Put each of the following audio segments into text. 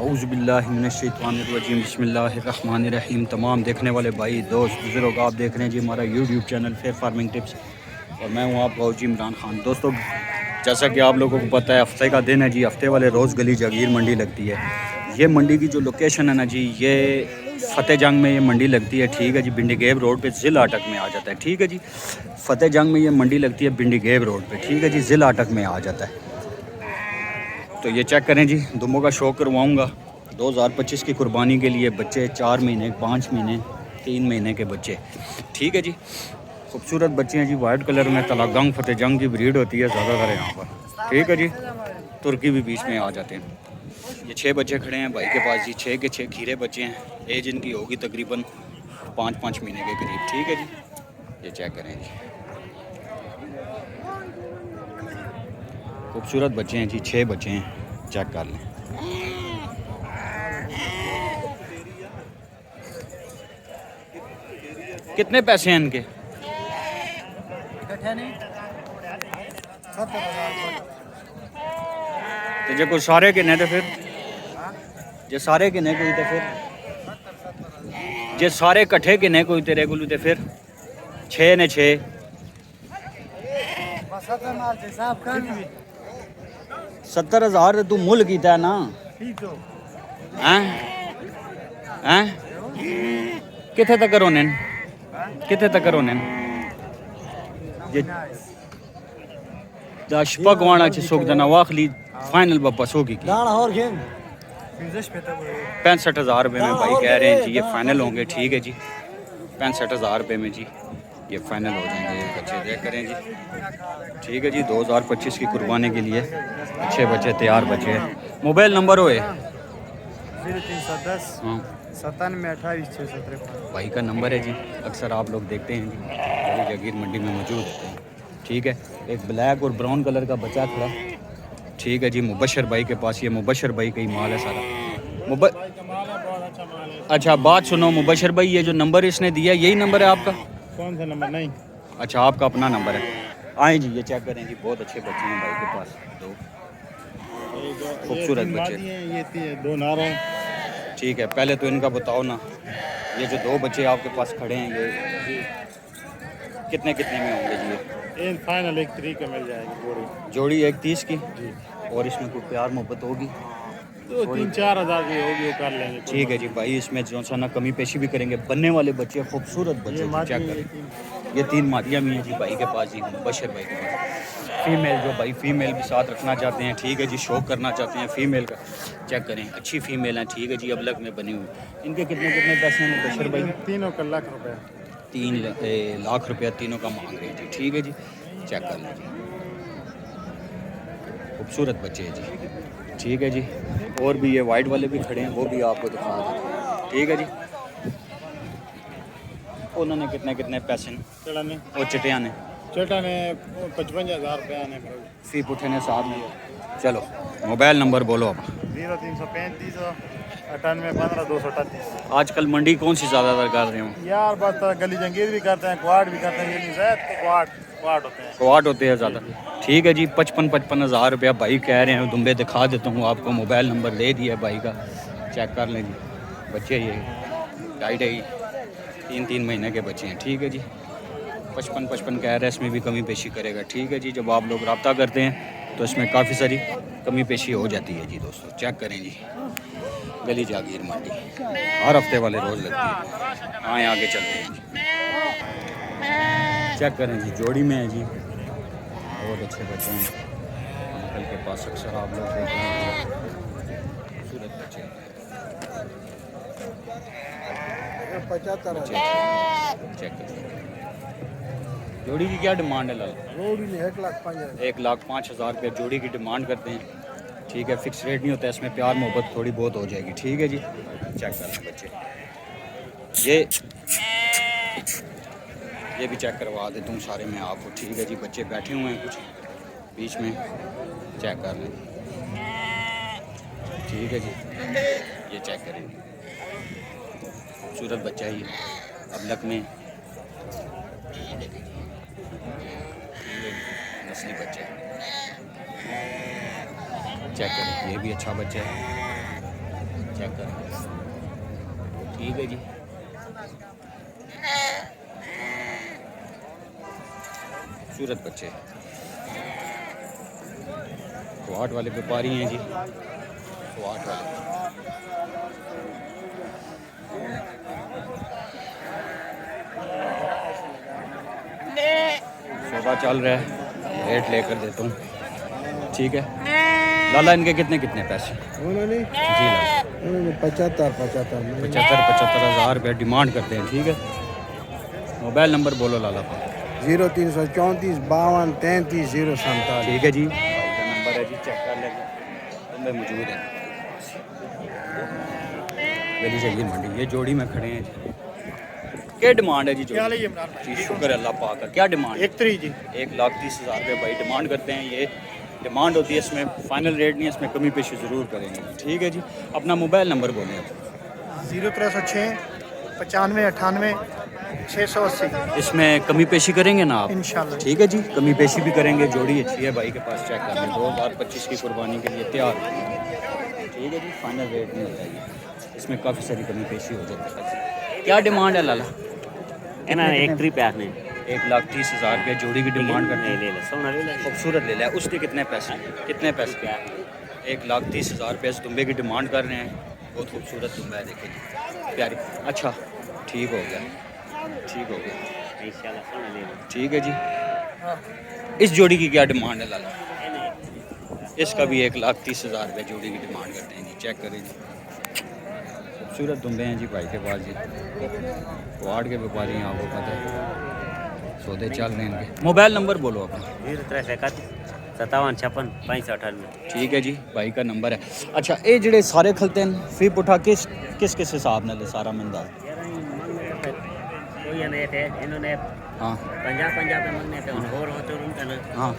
औज़ुबिल्लाहिमिनश्शैतानिर्रजीम बिस्मिल्लाहिर्रहमानिर्रहीम। तमाम देखने वाले भाई दोस्त बुजुर्ग, आप देख रहे हैं जी हमारा YouTube channel fair farming tips और मैं हूँ आपका जी इमरान खान। दोस्तों, जैसा कि आप लोगों को पता है, हफ्ते का दिन है जी। हफ्ते वाले रोज़ गली जागीर मंडी लगती है। ये मंडी की जो लोकेशन है ना जी, ये फ़तेह जंग में ये मंडी लगती है। ठीक है जी, बिंडीगेब रोड पे ज़िला अटक में आ जाता है। ठीक है जी, फ़तेह जंग में ये मंडी लगती है बिंडीगेब रोड पे। ठीक है जी, ज़िला अटक में आ जाता है। तो ये चेक करें जी, दुम्बों का शौक करवाऊँगा 2025 की कुर्बानी के लिए। बच्चे 4 महीने, 5 महीने, 3 महीने के बच्चे। ठीक है जी, खूबसूरत बच्चे हैं जी, वाइट कलर में। तलागंग फ़तेह जंग की ब्रीड होती है ज़्यादातर यहाँ पर। ठीक है जी, तुर्की भी बीच में आ जाते हैं। ये 6 बच्चे खड़े हैं भाई के पास जी, 6 के 6 खीरे बच्चे हैं। एज इनकी होगी तकरीबन 5-5 महीने के करीब। ठीक है जी, ये चेक करें जी, खूबसूरत बच्चे हैं जी, 6 बच्चे हैं, चेक कर लें। कितने पैसे हैं इनके? तो जो कोई सारे किन्ने थे फिर, जे सारे किन्ने कोई थे फिर, जे सारे कट्ठे किन्ने कोई तेरे को थे फिर 6 ने 6 70,000 तू मुल कीता है ना? हैं हैं किथे तक रोने, किथे तक रोने ये दाश पकवाना च सुख दना वाखली फाइनल वापस होगी की 65,000 रुपये में भाई कह रहे हैं जी, ये फाइनल होंगे। ठीक है जी, 65,000 रुपये में जी ये फाइनल हो जाएंगे। ये बच्चे देख करें जी। ठीक है जी, 2025 की कुर्बानी के लिए अच्छे बच्चे, तैयार बच्चे हैं। मोबाइल नंबर हो 0310 9728 भाई का नंबर है जी। अक्सर आप लोग देखते हैं जी, गली जागीर मंडी में मौजूद होते हैं। ठीक है, एक ब्लैक और ब्राउन कलर का बच्चा खड़ा। ठीक है जी, मुबशर भाई के पास, ये मुबशर भाई का ही माल है सारा। अच्छा बात सुनो मुबशर भाई, ये जो नंबर इसने दिया यही नंबर है आपका? कौन सा नंबर? नहीं, अच्छा आपका अपना नंबर है। आए जी, ये चेक करें जी, बहुत अच्छे बच्चे हैं भाई के पास, दो खूबसूरत बच्चे। ये 2 नार हैं। ठीक है, पहले तो इनका बताओ ना, ये जो 2 बच्चे आपके पास खड़े हैं ये कितने कितने में होंगे जी? ये फाइनल 1 तरीक का मिल जाएगी जोड़ी 130 की जी। और इसमें कोई प्यार मोहब्बत होगी तो 3-4 हज़ार की होगी, वो कर लेंगे। ठीक है जी भाई, इसमें जो सा ना कमी पेशी भी करेंगे। बनने वाले बच्चे खूबसूरत बच्चे, चेक करें। ये 3 मादियाँ भी हैं जी भाई के पास जी, बशर भाई के पास। फीमेल जो भाई फीमेल भी साथ रखना चाहते हैं, ठीक है जी, शौक करना चाहते हैं फीमेल का, चेक करें, अच्छी फीमेल हैं। ठीक है जी, अब लग में बनी हुई। इनके कितने कितने पैसे हैं बशर भाई? तीनों का लाख रुपये। 3 लाख रुपया तीनों का मांग रहे हैं जी। ठीक है जी, चेक कर लें जी, खूबसूरत बच्चे हैं जी। ठीक है जी, और भी ये वाइट वाले भी खड़े हैं, वो भी आपको दिखा दें। ठीक है जी, उन्होंने कितने कितने पैसे चढ़ाने और चिटिया ने 55,000 रुपये आने फी पुठे ने साहब ने। चलो मोबाइल नंबर बोलो आप। 0335 98 15 238। आजकल मंडी कौन सी ज़्यादातर कर रहे हो यार बस गली जंगीर भी करते हैं, क्वाड भी करते हैं। ये नहीं शायद क्वाड होते हैं, क्वाट होते हैं ज़्यादा। ठीक है जी, 55,000 रुपया भाई कह रहे हैं। दुम्बे दिखा देता हूँ आपको, मोबाइल नंबर दे दिया भाई का, चेक कर लें जी। बच्चे ये 2.5-3 महीने के बच्चे हैं। ठीक है जी, 55 कह रहे हैं, इसमें भी कमी पेशी करेगा। ठीक है जी, जब आप लोग रब्ता करते हैं तो इसमें काफ़ी सारी कमी पेशी हो जाती है जी। दोस्तों चेक करें जी, गली जागीर मंडी हर हफ्ते वाले रोज़ लगती है। आए आगे चलते हैं जी, चेक करें जी, जोड़ी में है जी, बहुत अच्छे बच्चे हैं। अंकल के पास अक्सर आप लोग देखते हैं, खूबसूरत बच्चे। 75 चेक करें, जोड़ी की क्या डिमांड है लाल? रोडी ने 1,05,000 1,05,000 रुपये जोड़ी की डिमांड करते हैं। ठीक है, फिक्स रेट नहीं होता है, इसमें प्यार मोहब्बत थोड़ी बहुत हो जाएगी। ठीक है जी, चेक कर लें बच्चे। ये भी चेक करवा देता हूँ सारे में आपको। ठीक है जी, बच्चे बैठे हुए हैं कुछ बीच में, चेक कर लें। ठीक है जी, ये चेक करेंगे, खूबसूरत बच्चा है ये, अब लक में नस्ली बच्चा है। चेक करें, ये भी अच्छा बच्चा है। चेक करें। ठीक है जी, खूबसूरत बच्चे क्वाट वाले व्यापारी हैं जी, क्वाट वाले। सौदा चल रहा है, रेट लेकर देता हूँ। ठीक है लाला, इनके कितने कितने पैसे? उन्होंने जी लाला, 75 हज़ार रुपये डिमांड करते हैं। ठीक है, मोबाइल नंबर बोलो लाला का। 0334 52 33 047। ठीक है जी, भाई का नंबर है जी, चेक कर लेंगे, तुम्हें मौजूद है गली जगीर मंडी। ये जोड़ी में खड़े हैं जी, क्या डिमांड है जी क्या जोड़ी? लिए इमरान भाई? जी शुक्र है अल्लाह पाक का। क्या डिमांड? 1 जी 1,30,000 रुपये भाई डिमांड करते हैं। ये डिमांड होती है, इसमें फाइनल रेट नहीं है, इसमें कमी पेशी ज़रूर करेंगे। ठीक है जी, अपना मोबाइल नंबर बोलें आप। 0306 95 98 680 इसमें कमी पेशी करेंगे ना आप? इंशाल्लाह। ठीक है जी, कमी पेशी भी करेंगे। जोड़ी अच्छी है भाई के पास, चेक कर लें। 2025 की कुर्बानी के लिए तैयार। ठीक है जी, फाइनल रेट नहीं होता ये, इसमें काफ़ी सारी कमी पेशी हो जाती है। क्या डिमांड है लाला? एक ट्रिप है आपने 1,30,000 रुपये जोड़ी की डिमांड करते हैं। ले ले सोना ले ले खूबसूरत ले लिया। उसके कितने पैसे? कितने पैसे? क्या 1,30,000 रुपये इस दुम्बे की डिमांड कर रहे हैं। बहुत खूबसूरत दुम्बा है, देखिए प्यारी। अच्छा ठीक हो गया, ठीक हो गया, इंशाल्लाह सोना ले ले ठीक है जी। इस जोड़ी की क्या डिमांड है लाला? इसका भी 1,30,000 रुपये जोड़ी की डिमांड करते हैं जी, चेक करें जी। खूबसूरत दुम्बे हैं जी भाई के पास जी, वार्ड के व्यापारी हैं, आपको पता है, सौदे चल रहे हैं इनके। मोबाइल नंबर बोलो अपना। 0331 57 56 6598। ठीक है जी, भाई का नंबर है। अच्छा ये ਜਿਹੜੇ ਸਾਰੇ ਖਲਤੇ ਹਨ ਫੀ ਪੁੱਠਾ ਕਿਸ ਕਿਸ ਕਿਸ ਹਿਸਾਬ ਨਾਲ ਸਾਰਾ ਮਿਲਦਾ? कोई नहीं थे इन्होंने हाँ 50 पे मांगने थे और होते उनका ना हाँ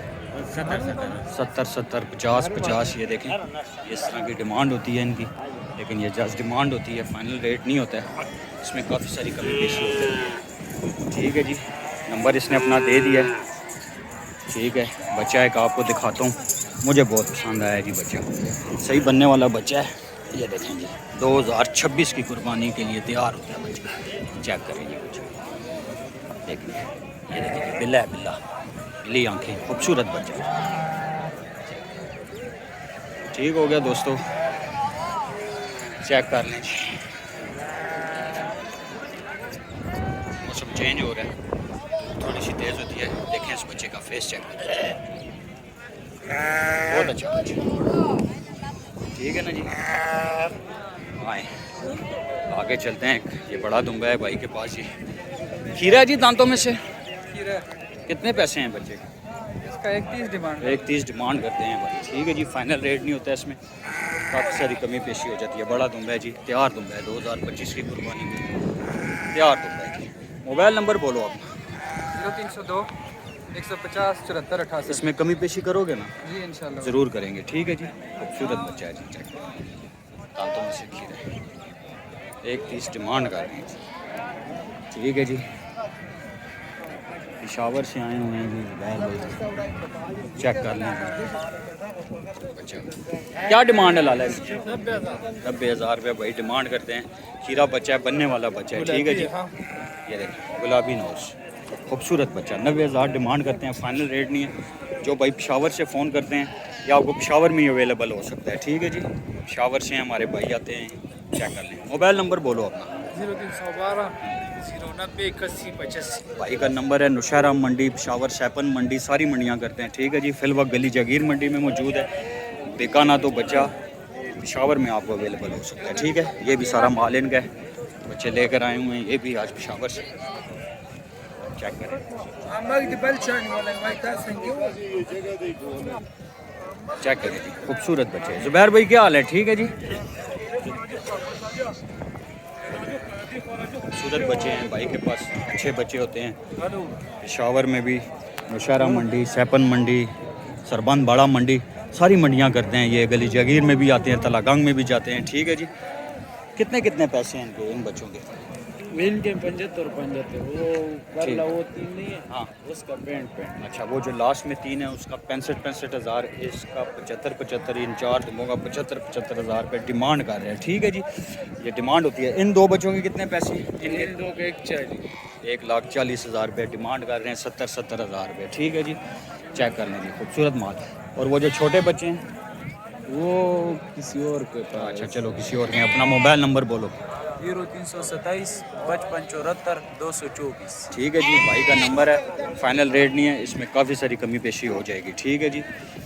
70 70 50 50 ये देखें, इस तरह की डिमांड होती है इनकी, लेकिन ये जस्ट डिमांड होती है, फाइनल रेट नहीं होता है, इसमें काफ़ी सारी कमी पेशी होती है। ठीक है जी, नंबर इसने अपना दे दिया है। ठीक है, बच्चा एक आपको दिखाता हूँ, मुझे बहुत पसंद आया जी बच्चा, सही बनने वाला बच्चा है। ये देखें जी, 2026 की कुर्बानी के लिए तैयार होता है बच्चा। चेक करें जी बच्चा, देखिए ये देखिए, बिल्ला है बिल्ला, बिल्ली आंखें, खूबसूरत बच्चा। ठीक हो गया दोस्तों, चेक कर लें जी। मौसम चेंज हो रहा है, थोड़ी सी तेज़ होती है। देखें इस बच्चे का फेस चेक करें, बहुत अच्छा बच्चा। ठीक है ना जी, आए आगे चलते हैं। ये बड़ा दुम्बा है भाई के पास जी, खीरा है जी दांतों में से। कितने पैसे हैं बच्चे के? इसका 31 डिमांड 1,30 डिमांड करते हैं भाई। ठीक है जी, फाइनल रेट नहीं होता है, इसमें काफ़ी सारी कमी पेशी हो जाती है। बड़ा दुम्बा है जी, तैयार दुम्बा है, 2025 की कुर्बानी में तैयार दुम्बा है जी। मोबाइल नंबर बोलो आप। 0302 150 74 88। इसमें कमी पेशी करोगे ना? जी इंशाल्लाह ज़रूर करेंगे। ठीक है जी, खूबसूरत बच्चा है जी, चेक दांतों में से खीरा है, 1,30 डिमांड कर रहे हैं। ठीक है जी, पेशावर से आए हुए हैं जी जुबैर भाई, चेक कर लें बच्चा। क्या डिमांड है लाला? 90,000 रुपये भाई डिमांड करते हैं। खीरा बच्चा है, बनने वाला बच्चा है। ठीक है जी, ये देखिए गुलाबी नोज, खूबसूरत बच्चा, 90,000 डिमांड करते हैं, फाइनल रेट नहीं है। जो भाई पेशावर से फ़ोन करते हैं या आपको पेशावर में ही अवेलेबल हो सकता है। ठीक है जी, पेशावर से हमारे भाई आते हैं, चेक कर लें। मोबाइल नंबर बोलो अपना। 0312 090 81 85। भाई का नंबर है। नौशहरा मंडी, पेशावर सैपन मंडी, सारी मंडियाँ करते हैं। ठीक है जी, फिल वक्त गली जगीर मंडी में मौजूद है। बिका ना तो बच्चा पेशावर में आपको अवेलेबल हो सकता है। ठीक है, ये भी सारा माल इनका है, बच्चे लेकर आए हुए हैं, ये भी आज पेशावर से। चेक करें, चेक करें जी, खूबसूरत बच्चे। जुबैर भाई क्या हाल है? ठीक है जी, खूबसूरत बच्चे हैं भाई के पास, अच्छे बच्चे होते हैं। पेशावर में भी, नौशहरा मंडी, सैपन मंडी, सरबंद बाड़ा मंडी, सारी मंडियाँ करते हैं। ये गली जगीर में भी आते हैं, तलागंग में भी जाते हैं। ठीक है जी, कितने कितने पैसे हैं इनके, इन बच्चों के? मिल के 75 वो वाला वो 3 नहीं है हाँ उसका पेंट अच्छा, वो जो लास्ट में 3 है उसका 65 हज़ार, इसका 75 इन चार दुमों का 75 हज़ार रुपये डिमांड कर रहे हैं। ठीक है जी, ये डिमांड होती है। इन दो बच्चों के कितने पैसे? इनके इन दो के 140 1,40,000 रुपये डिमांड कर रहे हैं, 70 हज़ार रुपये। ठीक है जी, चेक कर लीजिए, खूबसूरत माल। और वो जो छोटे बच्चे हैं वो किसी और के पास। अच्छा चलो किसी और के। अपना मोबाइल नंबर बोलो। 0327 55 74 224। ठीक है जी, भाई का नंबर है, फाइनल रेट नहीं है, इसमें काफ़ी सारी कमी पेशी हो जाएगी। ठीक है जी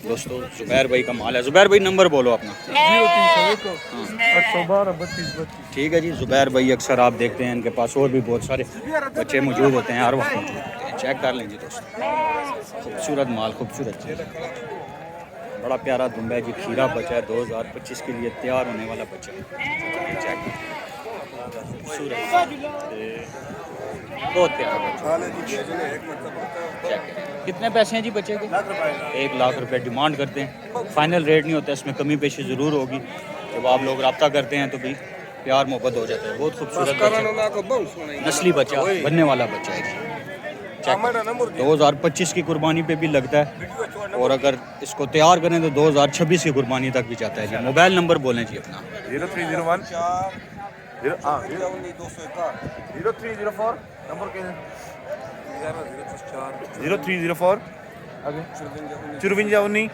दोस्तों, जुबैर भाई का माल है। जुबैर भाई नंबर बोलो अपना। 812 32 ठीक है जी, जुबैर भाई अक्सर आप देखते हैं इनके पास और भी बहुत सारे बच्चे मौजूद होते हैं, हर वक्त मौजूद होते हैं। चेक कर लीजिए दोस्तों, खूबसूरत माल, खूबसूरत चीज़। बड़ा प्यारा दुम्बा है जी, खीरा बच्चा है, 2025 के लिए तैयार होने वाला बच्चा है। चेक खूबसूरत, बहुत प्यारा बच्चा। चेक करें। कितने पैसे हैं जी बच्चे के? 1 लाख रुपए डिमांड करते हैं। फाइनल रेट नहीं होता, इसमें कमी पेशी ज़रूर होगी। जब आप लोग रब्ता करते हैं तो भी प्यार मोहब्बत हो जाता है। बहुत खूबसूरत बच्चा, नस्ली बच्चा, बनने वाला बच्चा है जी। 2025 की कुर्बानी पे भी लगता है, और अगर इसको तैयार करें तो 2026 की कुर्बानी तक भी जाता है जी। मोबाइल नंबर बोलें जी अपना। 0301 0304 नंबर के 0304 आगे 54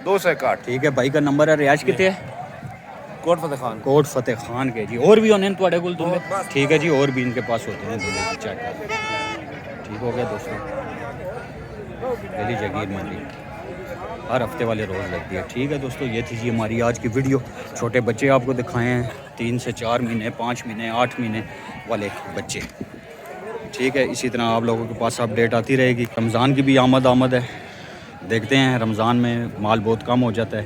261। ठीक है, भाई का नंबर है। रियाज कितने है? कोट फतेह खान। कोट फतेह खान के जी। और भी होने थोड़े को दुम्बे? ठीक है जी, और भी इनके पास होते हैं दुम्बे जी। चेक कर, ठीक हो गया दोस्तों। दिल्ली जगीर मंडी हर हफ्ते वाले रोज़ लगती है। ठीक है दोस्तों, ये थी जी हमारी आज की वीडियो। छोटे बच्चे आपको दिखाए हैं, 3 से 4 महीने, 5 महीने, 8 महीने वाले बच्चे। ठीक है, इसी तरह आप लोगों के पास अपडेट आती रहेगी। रमज़ान की भी आमद है, देखते हैं। रमज़ान में माल बहुत कम हो जाता है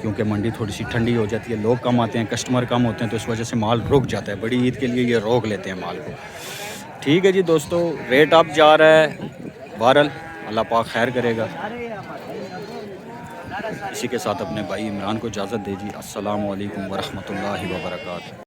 क्योंकि मंडी थोड़ी सी ठंडी हो जाती है, लोग कम आते हैं, कस्टमर कम होते हैं, तो इस वजह से माल रुक जाता है। बड़ी ईद के लिए ये रोक लेते हैं माल को। ठीक है जी दोस्तों, रेट अप जा रहा है, बहरहाल अल्लाह पाक खैर करेगा। इसी के साथ अपने भाई इमरान को इजाज़त दीजिए। अस्सलामु अलैकुम वरहमतुल्लाहि वबरकातुहू।